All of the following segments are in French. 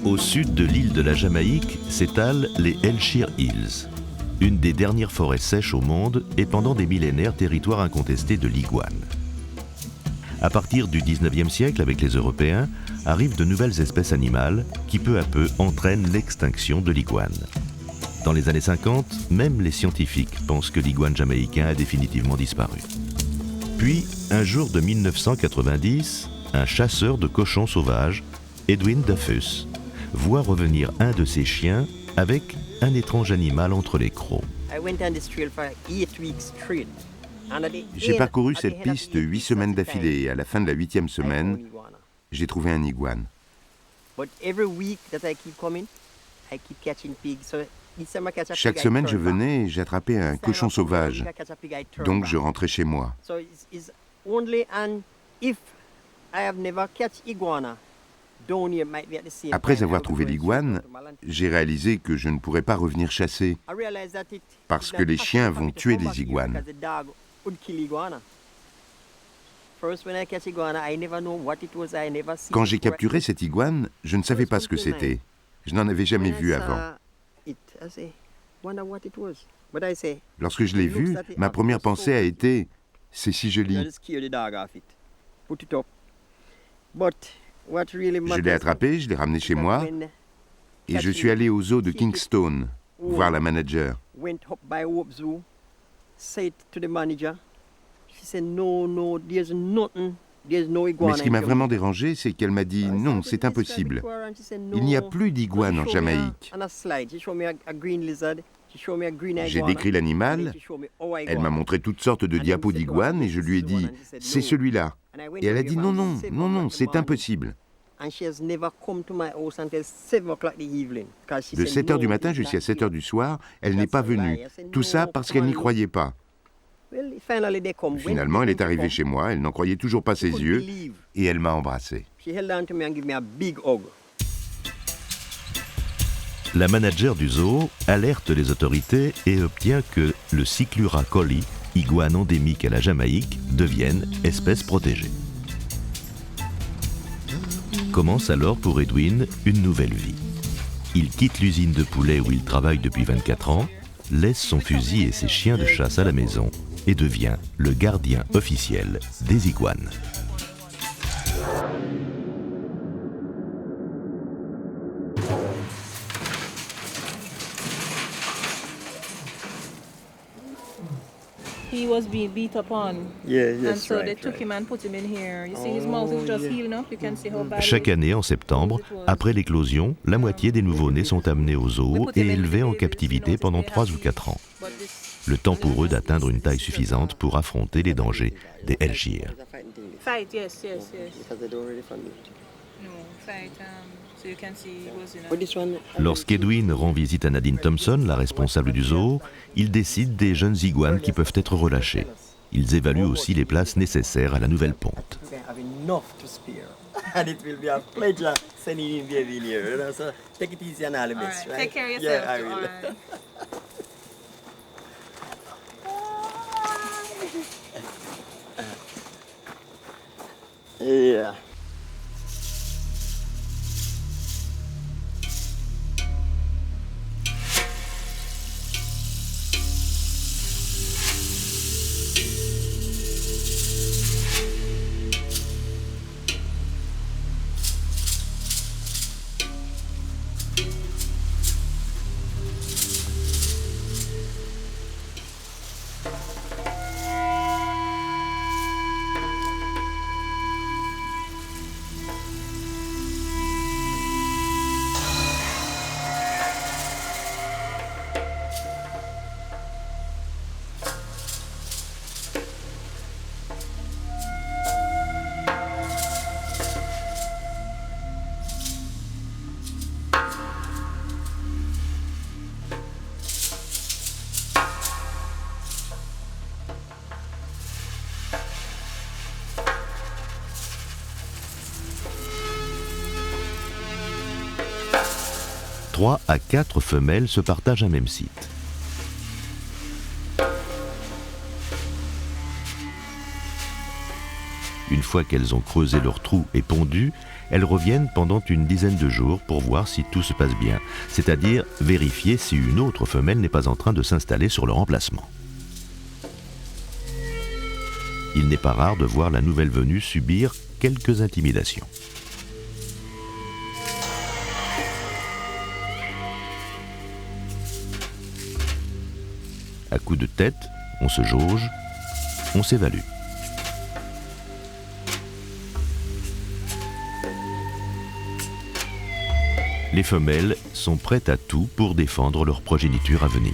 Au sud de l'île de la Jamaïque s'étalent les Elsheer Hills, une des dernières forêts sèches au monde et pendant des millénaires territoire incontesté de l'iguane. À partir du 19e siècle, avec les Européens, arrivent de nouvelles espèces animales qui peu à peu entraînent l'extinction de l'iguane. Dans les années 50, même les scientifiques pensent que l'iguane jamaïcain a définitivement disparu. Puis, un jour de 1990, un chasseur de cochons sauvages, Edwin Duffus, voit revenir un de ses chiens avec un étrange animal entre les crocs. J'ai parcouru cette piste 8 semaines d'affilée et à la fin de la 8e semaine, j'ai trouvé un iguane. Chaque semaine, je venais et j'attrapais un cochon sauvage. Donc, je rentrais chez moi. Après avoir trouvé l'iguane, j'ai réalisé que je ne pourrais pas revenir chasser parce que les chiens vont tuer les iguanes. Quand j'ai capturé cette iguane, je ne savais pas ce que c'était. Je n'en avais jamais vu avant. Lorsque je l'ai vu, ma première pensée a été « c'est si joli ». Je l'ai attrapé, je l'ai ramené chez moi et je suis allé au zoo de Kingston voir la manager. Mais ce qui m'a vraiment dérangé, c'est qu'elle m'a dit « non, c'est impossible. Il n'y a plus d'iguane en Jamaïque ». J'ai décrit l'animal, elle m'a montré toutes sortes de diapos d'iguane et je lui ai dit « c'est celui-là ». Et elle a dit « non, non, non, non, c'est impossible ». De 7h du matin jusqu'à 7h du soir, elle n'est pas venue. Tout ça parce qu'elle n'y croyait pas. Finalement, elle est arrivée chez moi, elle n'en croyait toujours pas ses yeux, et elle m'a embrassé. La manager du zoo alerte les autorités et obtient que le Cyclura colli, iguane endémique à la Jamaïque, devienne espèce protégée. Commence alors pour Edwin une nouvelle vie. Il quitte l'usine de poulets où il travaille depuis 24 ans, laisse son fusil et ses chiens de chasse à la maison et devient le gardien officiel des iguanes. He was being beat upon. And so they took him and put him in here. You see, his mouth is just healing up. You can see how bad. Chaque année, en septembre, après l'éclosion, la moitié des nouveau-nés sont amenés au zoo et élevés en captivité pendant 3 ou 4 ans. Le temps pour eux d'atteindre une taille suffisante pour affronter les dangers des Elsheer. Fight, yes. No, fight. So you can see he was in a... Lorsqu'Edwin rend visite à Nadine Thompson, la responsable du zoo, il décide des jeunes iguanes qui peuvent être relâchés. Ils évaluent aussi les places nécessaires à la nouvelle ponte. Yeah. Trois à 4 femelles se partagent un même site. Une fois qu'elles ont creusé leur trou et pondu, elles reviennent pendant une dizaine de jours pour voir si tout se passe bien, c'est-à-dire vérifier si une autre femelle n'est pas en train de s'installer sur leur emplacement. Il n'est pas rare de voir la nouvelle venue subir quelques intimidations. À coups de tête, on se jauge, on s'évalue. Les femelles sont prêtes à tout pour défendre leur progéniture à venir.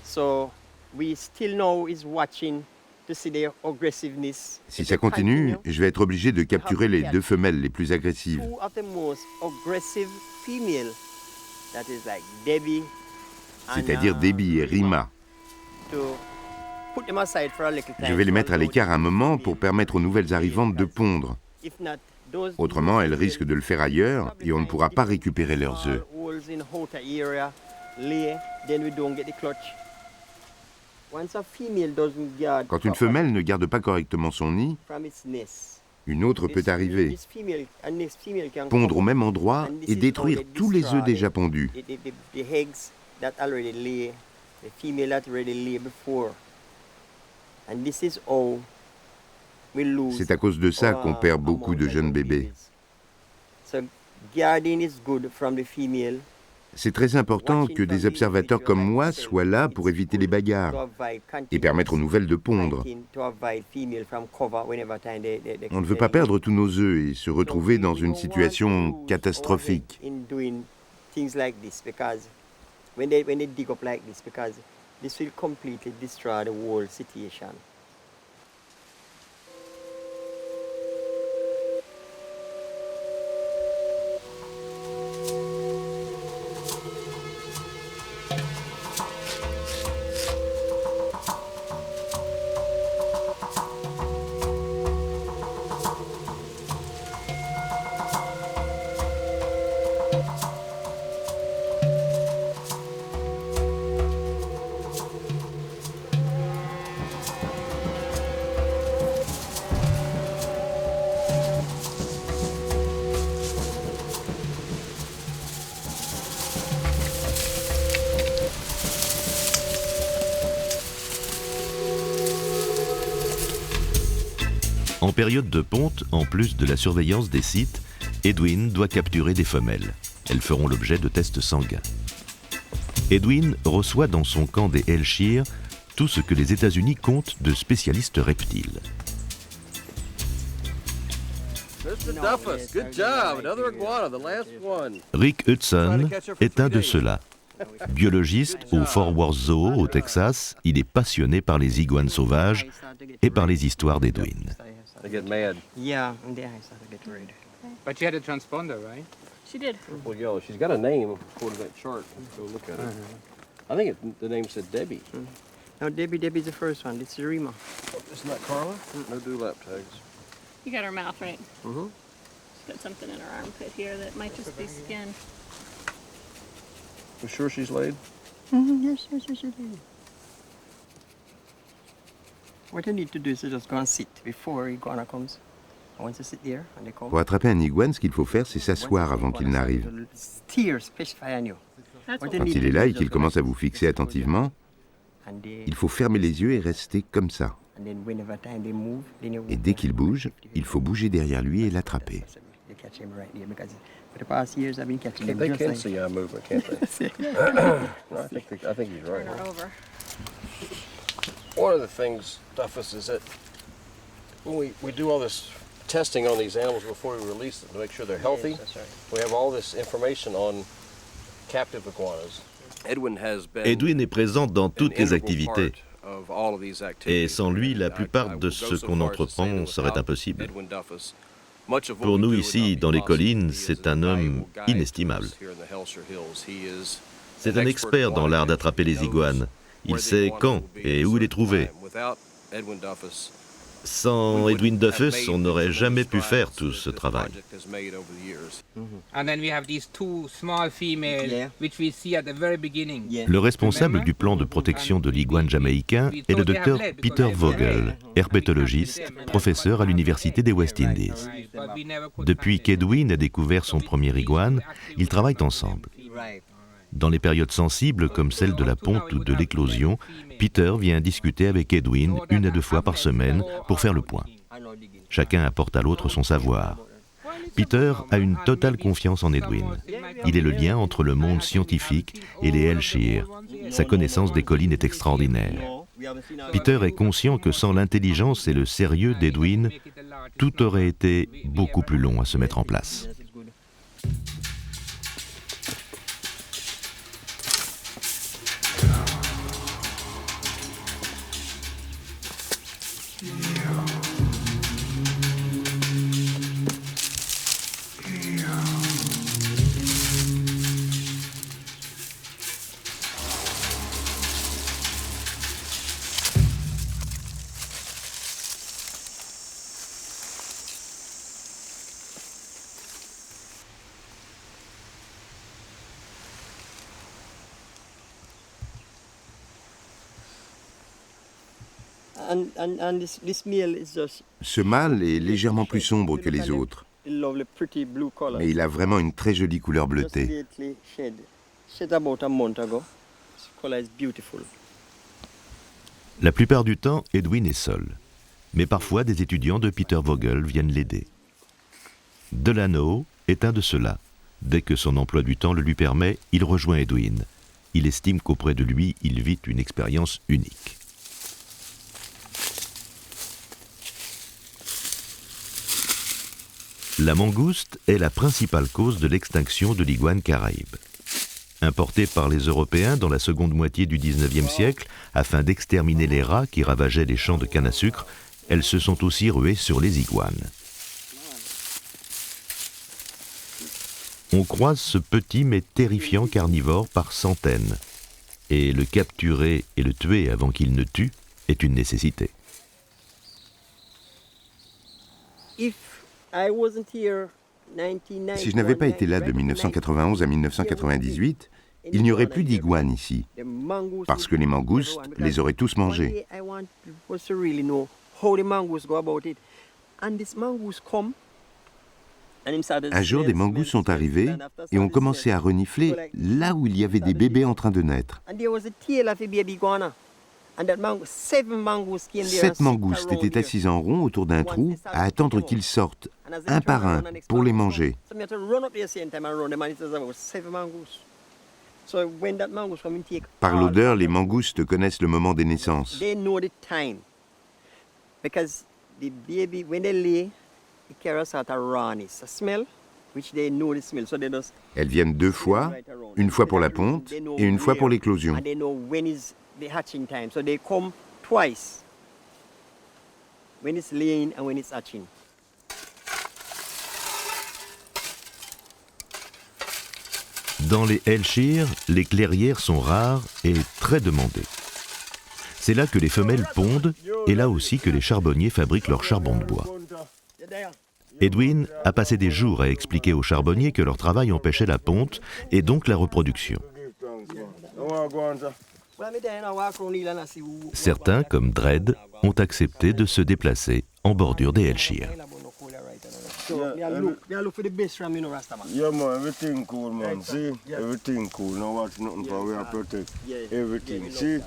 So we still now is watching to see their aggressiveness. Si ça continue, je vais être obligé de capturer les 2 femelles les plus agressives. Two of the most aggressive female, that is like Debbie C'est-à-dire Debbie et Rima. to put them aside for a little time. Je vais les mettre à l'écart un moment pour permettre aux nouvelles arrivantes de pondre. If not, those Autrement, elles risquent de le faire ailleurs et on ne pourra pas récupérer leurs œufs. holes in outer area lay, then we don't get the clutch. Once a female doesn't guard Quand une femelle ne garde pas correctement son nid, from its nest, une autre peut arriver, this female, a next female can pondre come au up même endroit and this et is détruire how they tous les œufs destroy déjà pondus. the eggs that already lay, the female that already lay before. And this is how we lose. C'est à cause de ça qu'on perd beaucoup de jeunes bébés. So guarding is good from the female. C'est très important que des observateurs comme moi soient là pour éviter les bagarres et permettre aux nouvelles de pondre. On ne veut pas perdre tous nos œufs et se retrouver dans une situation catastrophique. When they dig up like this, because this will completely destroy the whole situation. En période de ponte, en plus de la surveillance des sites, Edwin doit capturer des femelles. Elles feront l'objet de tests sanguins. Edwin reçoit dans son camp des Ayrshire tout ce que les États-Unis comptent de spécialistes reptiles. Rick Hudson est un de ceux-là. Biologiste au Fort Worth Zoo au Texas, il est passionné par les iguanes sauvages et par les histoires d'Edwin. Yeah, and there I started to get worried. But she had a transponder, right? She did. Well, yeah, she's got a name according to that chart. Go look at it. I think the name said Debbie. Now Debbie's the first one. This is Rima. Isn't that Carla? No dewlap tags. You got her mouth right. Mm-hmm. She's got something in her armpit here that might just be skin. You sure she's laid? Yes. What you need to do is to just go and sit before iguana comes. I want to sit there and they come. Pour attraper un iguane, ce qu'il faut faire, c'est s'asseoir avant qu'il n'arrive. Steer, specify on you. That's What what you Quand need il to est do là is et qu'il just go commence à and vous sit. fixer attentivement, And they- il faut fermer les yeux et rester comme ça. and then whenever time they move, then you Et dès qu'il bouge, il faut bouger derrière lui et l'attraper. You catch him right there because for the past years I've been catching them They just can like see eye movement, can't they? No, I think he's right. turn her over. One of the things, Duffus, is that when we do all this testing on these animals before we release them to make sure they're healthy, Yes, that's right. we have all this information on captive iguanas. Edwin has been Edwin est présent dans an toutes les integral activités. part of all of these Et activities. sans lui, la I plupart would de go ce so qu'on far as to say entreprend that serait without impossible. Edwin Duffus, much of what Pour we nous do ici, would not dans be les possible. collines, He is c'est a un homme valuable guide to inestimable. us here in the Hellshire Hills. He is C'est un expert dans l'art d'attraper les iguanes. Il sait quand et où les trouver. Sans Edwin Duffus, on n'aurait jamais pu faire tout ce travail. Le responsable du plan de protection de l'iguane jamaïcain est le docteur Peter Vogel, herpétologiste, professeur à l'université des West Indies. Depuis qu'Edwin a découvert son premier iguane, ils travaillent ensemble. Dans les périodes sensibles comme celle de la ponte ou de l'éclosion, Peter vient discuter avec Edwin 1 à 2 fois par semaine pour faire le point. Chacun apporte à l'autre son savoir. Peter a une totale confiance en Edwin. Il est le lien entre le monde scientifique et les Ayrshire. Sa connaissance des collines est extraordinaire. Peter est conscient que sans l'intelligence et le sérieux d'Edwin, tout aurait été beaucoup plus long à se mettre en place. Ce mâle est légèrement plus sombre que les autres, mais il a vraiment une très jolie couleur bleutée. La plupart du temps, Edwin est seul. Mais parfois, des étudiants de Peter Vogel viennent l'aider. Delano est un de ceux-là. Dès que son emploi du temps le lui permet, il rejoint Edwin. Il estime qu'auprès de lui, il vit une expérience unique. La mangouste est la principale cause de l'extinction de l'iguane caraïbe. Importée par les Européens dans la seconde moitié du XIXe siècle, afin d'exterminer les rats qui ravageaient les champs de canne à sucre, elles se sont aussi ruées sur les iguanes. On croise ce petit mais terrifiant carnivore par centaines. Et le capturer et le tuer avant qu'il ne tue est une nécessité. Si je n'avais pas été là de 1991 à 1998, il n'y aurait plus d'iguanes ici, parce que les mangoustes les auraient tous mangés. Un jour, des mangoustes sont arrivés et ont commencé à renifler là où il y avait des bébés en train de naître. 7 mangoustes étaient assises en rond autour d'un trou à attendre qu'ils sortent, un par un, pour les manger. Par l'odeur, les mangoustes connaissent le moment des naissances. Elles viennent 2 fois, une fois pour la ponte et une fois pour l'éclosion. The hatching time, so they come twice, when it's laying and when it's hatching. Dans les Ayrshire, les clairières sont rares et très demandées. C'est là que les femelles pondent et là aussi que les charbonniers fabriquent leur charbon de bois. Edwin a passé des jours à expliquer aux charbonniers que leur travail empêchait la ponte et donc la reproduction. Certains, comme Dredd, ont accepté de se déplacer en bordure des Ayrshire. Yeah, man, everything cool, man. See? Everything cool. Now watch nothing for we are protect everything. See?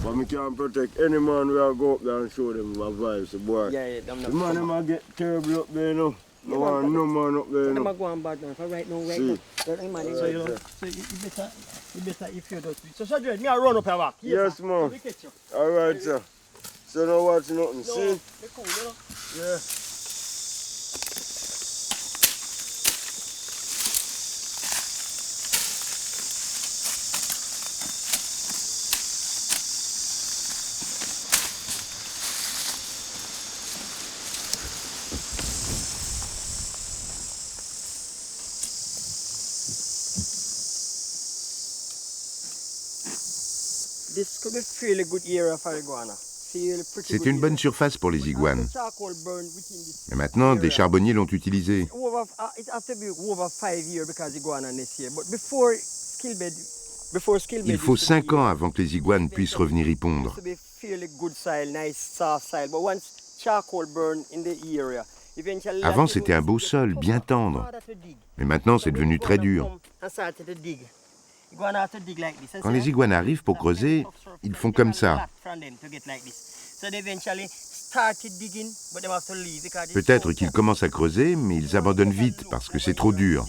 But we can't protect any man, we are go up there and show them our vibes, the boy. The man, them a get terrible up there, no? No one, no man up there, no? Them a go on bad now, for right now, right now. So you know, so you better if you don't. So Dread, me a run up your back. Yes, man. All right, sir. So now watch nothing, see? They cool, you know? Yeah. This could be fairly good area for iguana. C'était une bonne surface pour les iguanes. Mais maintenant, des charbonniers l'ont utilisé. Il faut 5 ans avant que les iguanes puissent revenir y pondre. Avant, c'était un beau sol, bien tendre. Mais maintenant, c'est devenu très dur. Quand les iguanes arrivent pour creuser, ils font comme ça. Peut-être qu'ils commencent à creuser, mais ils abandonnent vite parce que c'est trop dur.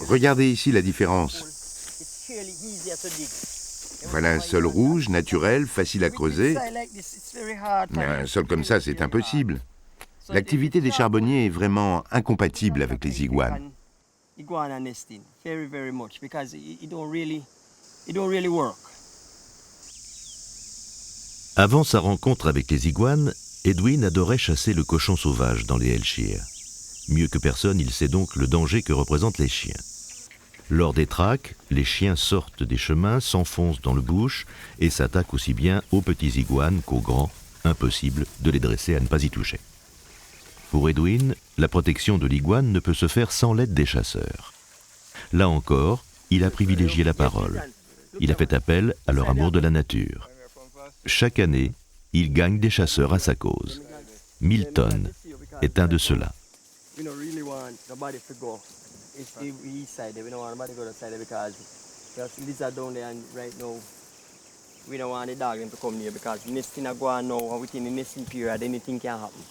Regardez ici la différence. Voilà un sol rouge, naturel, facile à creuser. Mais un sol comme ça, c'est impossible. L'activité des charbonniers est vraiment incompatible avec les iguanes. Avant sa rencontre avec les iguanes, Edwin adorait chasser le cochon sauvage dans les Ayrshire. Mieux que personne, il sait donc le danger que représentent les chiens. Lors des traques, les chiens sortent des chemins, s'enfoncent dans le bush et s'attaquent aussi bien aux petits iguanes qu'aux grands. Impossible de les dresser à ne pas y toucher. Pour Edwin, la protection de l'iguane ne peut se faire sans l'aide des chasseurs. Là encore, il a privilégié la parole. Il a fait appel à leur amour de la nature. Chaque année, il gagne des chasseurs à sa cause. Milton est un de ceux-là. We don't want the dog to come near because nesting a go on now and within the nesting period anything can happen.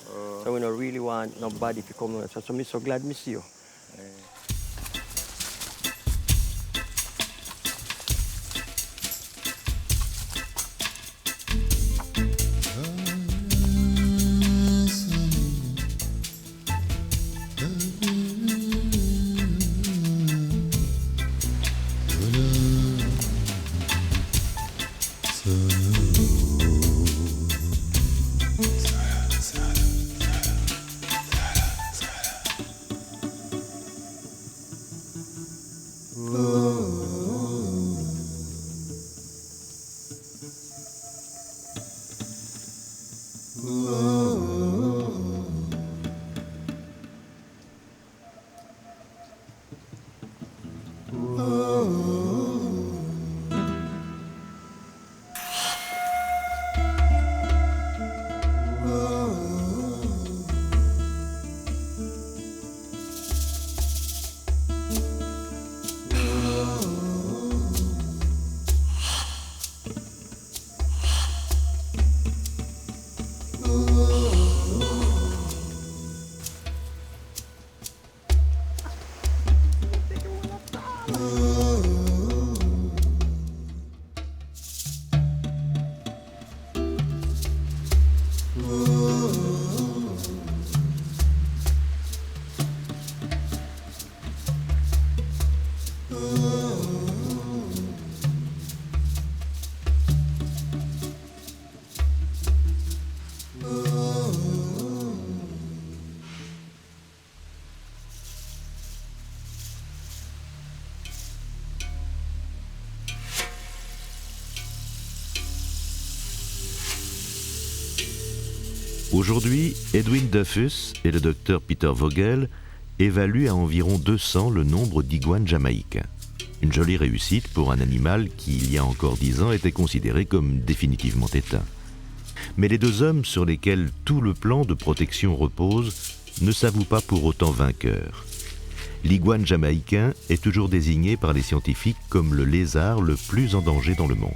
So we don't really want nobody to come near. So I'm so glad to see you. Aujourd'hui, Edwin Duffus et le docteur Peter Vogel évaluent à environ 200 le nombre d'iguanes jamaïcains. Une jolie réussite pour un animal qui, il y a encore 10 ans, était considéré comme définitivement éteint. Mais les deux hommes sur lesquels tout le plan de protection repose ne s'avouent pas pour autant vainqueurs. L'iguane jamaïcain est toujours désigné par les scientifiques comme le lézard le plus en danger dans le monde.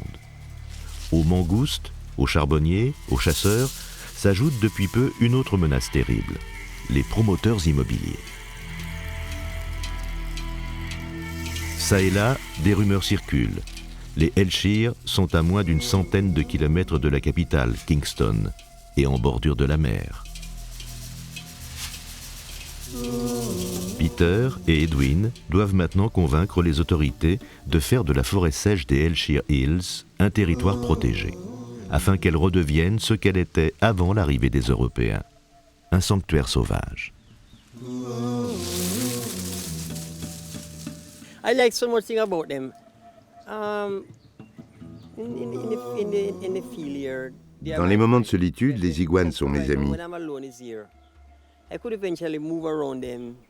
Aux mangoustes, aux charbonniers, aux chasseurs, s'ajoute depuis peu une autre menace terrible, les promoteurs immobiliers. Ça et là, des rumeurs circulent. Les Ayrshire sont à moins d'une centaine de kilomètres de la capitale, Kingston, et en bordure de la mer. Peter et Edwin doivent maintenant convaincre les autorités de faire de la forêt sèche des Ayrshire Hills un territoire protégé, afin qu'elle redevienne ce qu'elle était avant l'arrivée des Européens, un sanctuaire sauvage. I like so much thing about them. Dans les moments de solitude, les iguanes sont mes amis.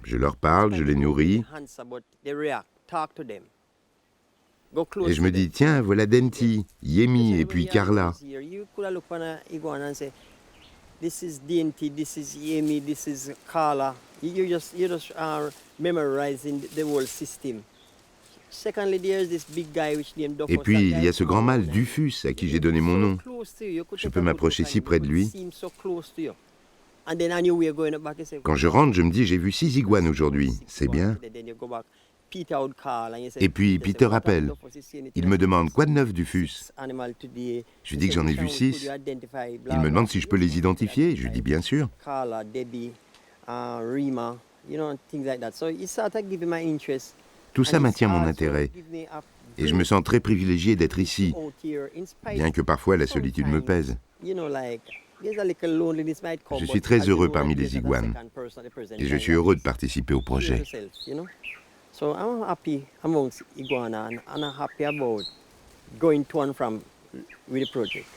Je leur parle, je les nourris. Et je me dis, tiens, voilà Denti, Yemi et puis Carla. This is Denti, this is Yemi, this is Carla. You just memorizing the whole system. Secondly, there's this big guy which named Dofus. Et puis, il y a ce grand mâle, Dufus, à qui j'ai donné mon nom. Je peux m'approcher si près de lui. Quand je rentre, je me dis, j'ai vu 6 iguanes aujourd'hui. C'est bien. Et puis, Peter appelle. Il me demande, quoi de neuf, Dufus? Je lui dis que j'en ai vu 6. Il me demande si je peux les identifier. Je lui dis, bien sûr. Tout ça maintient mon intérêt. Et je me sens très privilégié d'être ici, bien que parfois la solitude me pèse. Je suis très heureux parmi les iguanes. Et je suis heureux de participer au projet. So I'm happy amongst iguana and I'm happy about going to and from with the project.